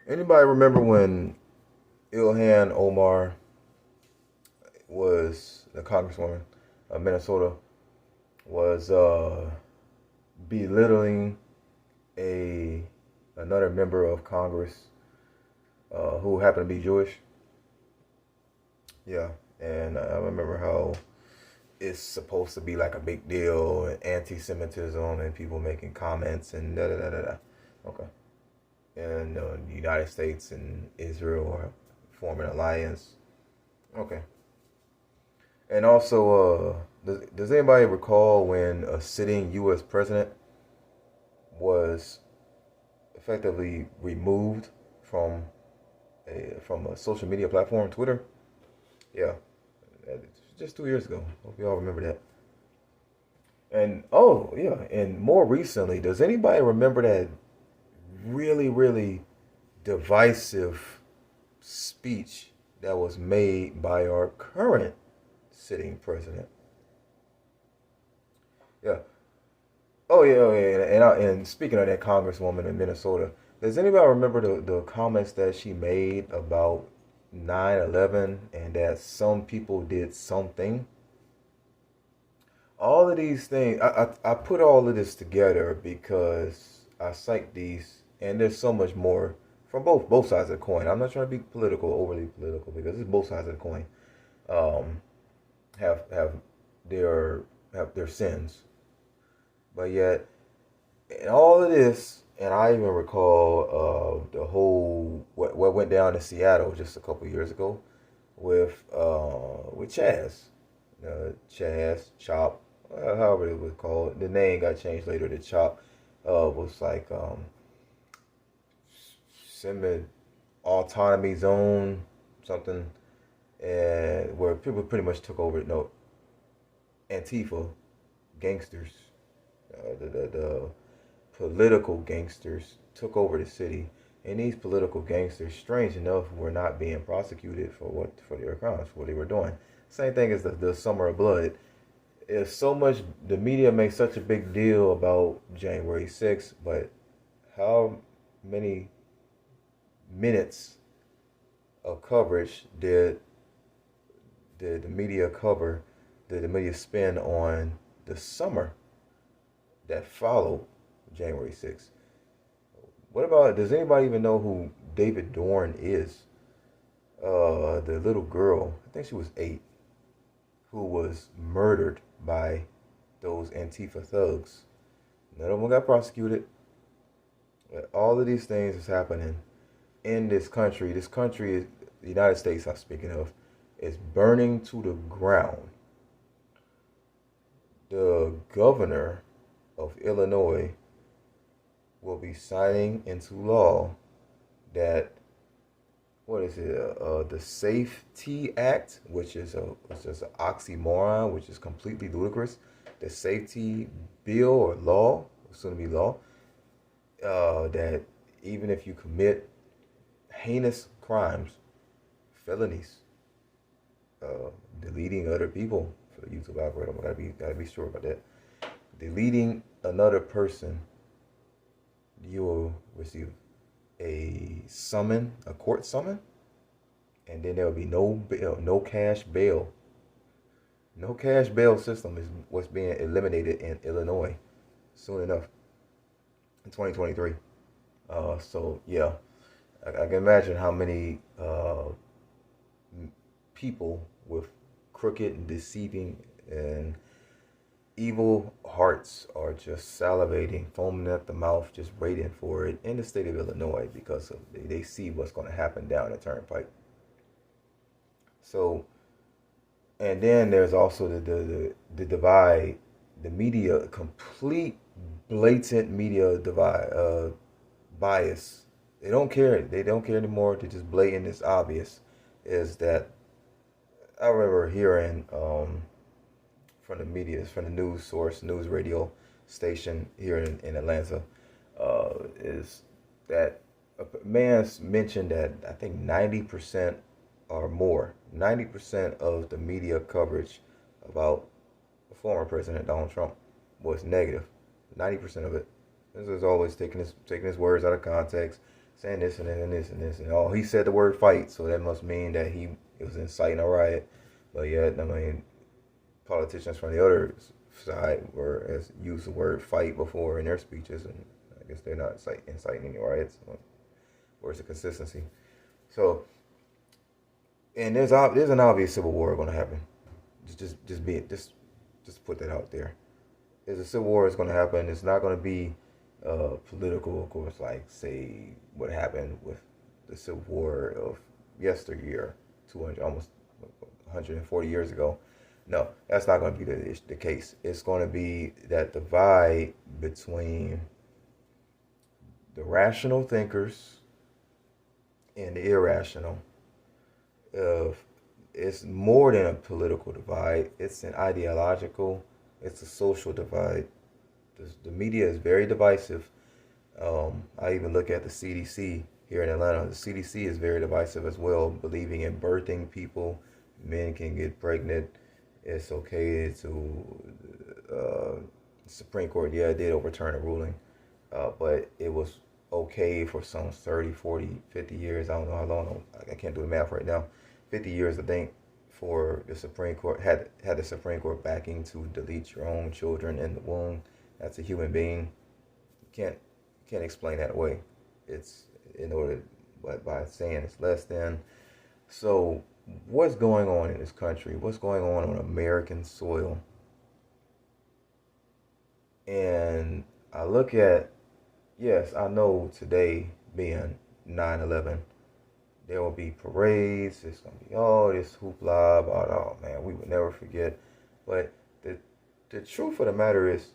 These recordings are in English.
Anybody remember when Ilhan Omar was the congresswoman of Minnesota was belittling a another member of Congress who happened to be Jewish? Yeah, and I remember how it's supposed to be like a big deal and anti-Semitism and people making comments and da da da da da. Okay, and the United States and Israel are forming an alliance. Okay, and also, does anybody recall when a sitting U.S. president was effectively removed from a social media platform, Twitter? Yeah, just 2 years ago. Hope y'all remember that. And oh yeah, and more recently, does anybody remember that really really divisive speech that was made by our current sitting president? Yeah. Oh yeah. And speaking of that congresswoman in Minnesota, does anybody remember the comments that she made about 9/11 and that some people did something? All of these things, I put all of this together because I cite these, and there's so much more from both sides of the coin. I'm not trying to be political, overly political, because it's both sides of the coin. Um, have their have their sins, but yet in all of this, and I even recall the whole what went down in Seattle just a couple years ago with Chaz, Chop, however it was called. The name got changed later to Chop. Was like semi autonomy zone something, and where people pretty much took over. No, Antifa gangsters, the political gangsters took over the city, and these political gangsters, strange enough, were not being prosecuted for their crimes, for what they were doing. Same thing as the Summer of Blood. It's so much the media makes such a big deal about January 6th, but how many minutes of coverage did the media cover? Did the media spend on the summer that followed January 6th? What about, does anybody even know who David Dorn is? The little girl, I think she was 8, who was murdered by those Antifa thugs. None of them got prosecuted. All of these things is happening in this country. This country, is the United States I'm speaking of, is burning to the ground. The governor of Illinois will be signing into law that, what is it, the Safety Act, which is just an oxymoron, which is completely ludicrous. The safety bill or law, soon to be law, that even if you commit heinous crimes, felonies, deleting other people for the YouTube algorithm, gotta be sure about that. Deleting another person, you will receive a summon, a court summon, and then there will be no bail, no cash bail. No cash bail system is what's being eliminated in Illinois soon enough in 2023. So yeah, I can imagine how many people with crooked and deceiving and evil hearts are just salivating, foaming at the mouth, just waiting for it in the state of Illinois because they see what's going to happen down the turnpike. So, and then there's also the divide, the media, complete blatant media divide, bias. They don't care. They don't care anymore. They're just blatant. It's obvious. Is that I remember hearing from the media, from the news source, news radio station here in Atlanta, is that a man's mentioned that I think 90% or more, 90% of the media coverage about former President Donald Trump was negative. 90% of it. This is always taking his words out of context, saying this and then and this and this and oh, he said the word fight, so that must mean that he was inciting a riot. But yet, I mean, politicians from the other side were has used the word fight before in their speeches, and I guess they're not inciting any riots. Where's the consistency? So, and there's an obvious civil war going to happen. Just put that out there. There's a civil war that's going to happen. It's not going to be political, of course, like say what happened with the Civil War of yesteryear, 200 almost 140 years ago. No, that's not going to be the case. It's going to be that divide between the rational thinkers and the irrational. It's more than a political divide. It's an ideological. It's a social divide. The media is very divisive. I even look at the CDC here in Atlanta. The CDC is very divisive as well, believing in birthing people. Men can get pregnant. It's okay to, Supreme Court, yeah, it did overturn a ruling, but it was okay for some 30, 40, 50 years. I don't know how long. I can't do the math right now. 50 years, I think, for the Supreme Court, had the Supreme Court backing to delete your own children in the womb. That's a human being. You can't explain that away. It's in order, but by saying it's less than. So what's going on in this country? What's going on American soil? And I look at, yes, I know today being 9/11, there will be parades. It's gonna be all this hoopla about, oh man, we would never forget. But the truth of the matter is,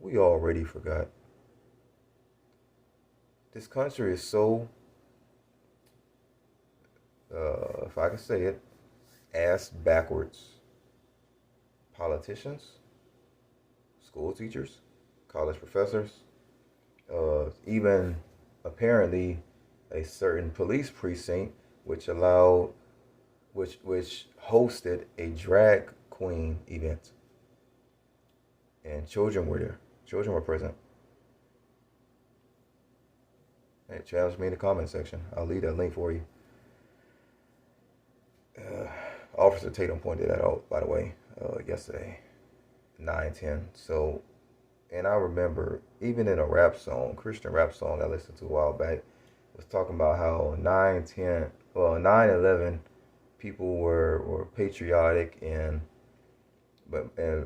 we already forgot. This country is so, if I can say it, ass backwards. Politicians, school teachers, college professors, even apparently a certain police precinct which hosted a drag queen event. And children were there. Children were present. Hey, challenge me in the comment section. I'll leave that link for you. Officer Tatum pointed that out, by the way, yesterday, 9/10. So, and I remember even in a rap song, Christian rap song I listened to a while back, was talking about how 9/11, people were patriotic and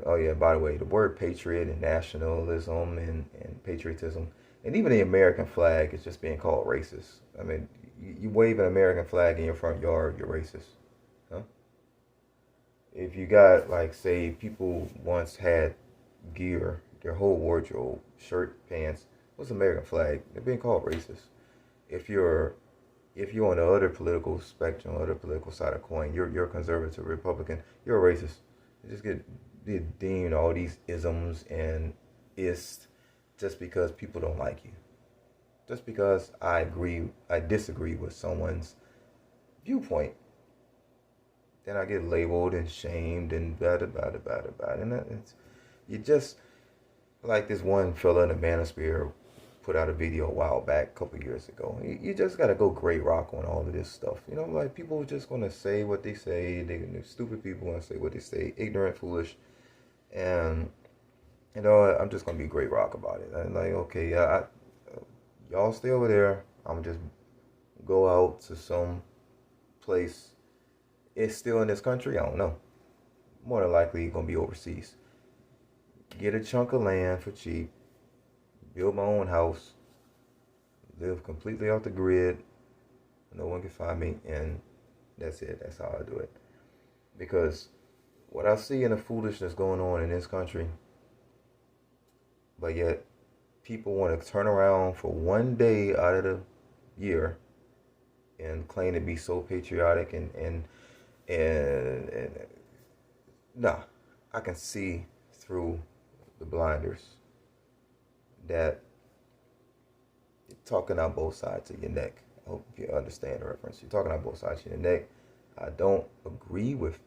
oh yeah, by the way, the word patriot and nationalism and patriotism, and even the American flag is just being called racist. I mean, you wave an American flag in your front yard, you're racist. Huh? If you got, like, say, people once had gear, their whole wardrobe, shirt, pants, what's American flag? They're being called racist. If you're on the other political spectrum, other political side of the coin, you're conservative, Republican, you're a racist. You just get deemed all these isms and ists just because people don't like you. Just because I disagree with someone's viewpoint, then I get labeled and shamed and blah, blah, blah, blah, blah. And you just, like this one fella in the Manosphere put out a video a while back, a couple years ago. You just got to go gray rock on all of this stuff. You know, like, people are just going to say what they say. They're stupid people going to say what they say. Ignorant, foolish. And, you know, I'm just going to be gray rock about it. I'm like, okay, y'all stay over there. I'm just go out to some place. It's still in this country? I don't know. More than likely, going to be overseas. Get a chunk of land for cheap. Build my own house. Live completely off the grid. No one can find me. And that's it. That's how I do it. Because what I see in the foolishness going on in this country, but yet people want to turn around for one day out of the year and claim to be so patriotic and nah, I can see through the blinders that you're talking out both sides of your neck. I hope you understand the reference. You're talking out both sides of your neck. I don't agree with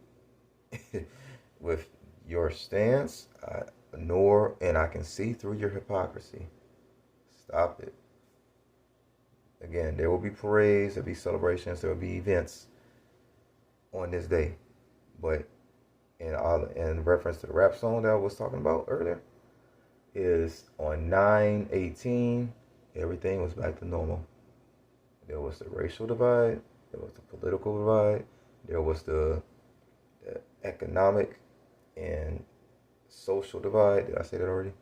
with your stance. and I can see through your hypocrisy. Stop it. Again, there will be parades, there'll be celebrations, there will be events on this day. But in reference to the rap song that I was talking about earlier, is on 9/18, everything was back to normal. There was the racial divide, there was the political divide, there was the economic and social divide. Did I say that already?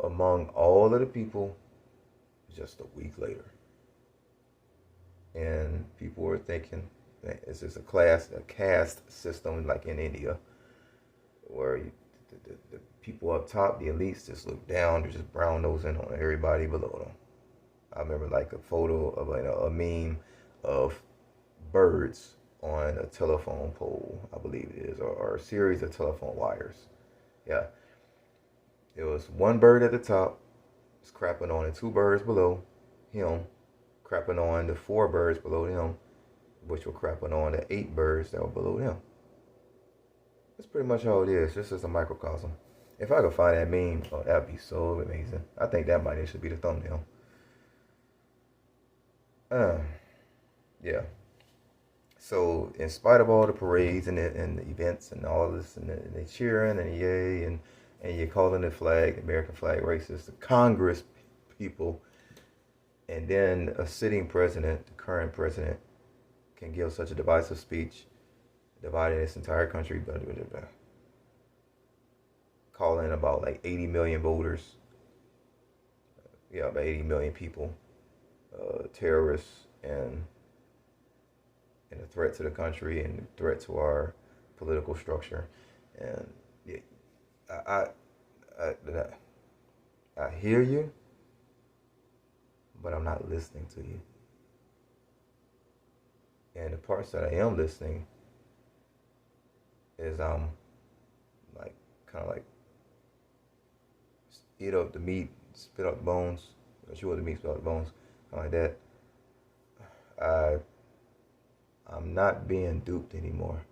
Among all of the people, just a week later. And people were thinking, it's just a caste system like in India, where the people up top, the elites, just look down, they're just brown nosing on everybody below them. I remember like a photo of a meme of birds on a telephone pole, I believe it is, or a series of telephone wires. Yeah. It was one bird at the top, was crapping on the two birds below him, crapping on the four birds below him, which were crapping on the 8 birds that were below them. That's pretty much how it is, just as a microcosm. If I could find that meme, oh, that'd be so amazing. I think that might should be the thumbnail. Yeah. So, in spite of all the parades and the events and all of this, and the cheering and the yay, and you're calling the flag, the American flag, racist, the Congress people, and then a sitting president, the current president, can give such a divisive speech, dividing this entire country, calling about like 80 million voters, about 80 million people, terrorists, and a threat to the country and a threat to our political structure. And yeah, I hear you, but I'm not listening to you. And the parts that I am listening is like kind of like eat up the meat, spit out the bones, chew up the meat, spit out the bones, kind of like that. I'm not being duped anymore.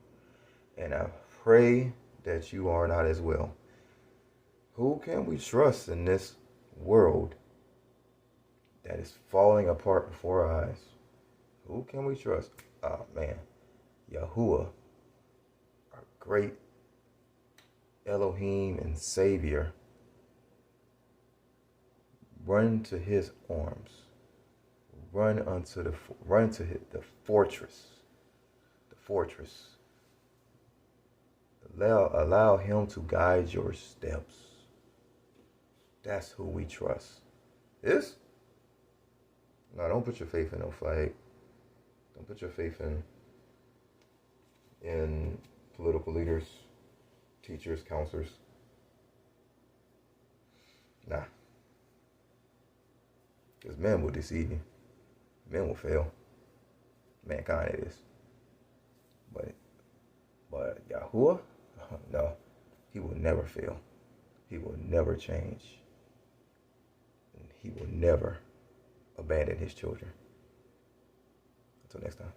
And I pray that you are not as well. Who can we trust in this world that is falling apart before our eyes? Who can we trust? Oh man, Yahuwah, our great Elohim and Savior. Run to his arms. Run to the fortress. The fortress. Allow him to guide your steps. That's who we trust. This? No, don't put your faith in no flag. Don't put your faith in political leaders, teachers, counselors. Nah. Because men will deceive you. Men will fail. Mankind it is. But Yahuwah, no, he will never fail. He will never change. And he will never abandon his children. Until next time.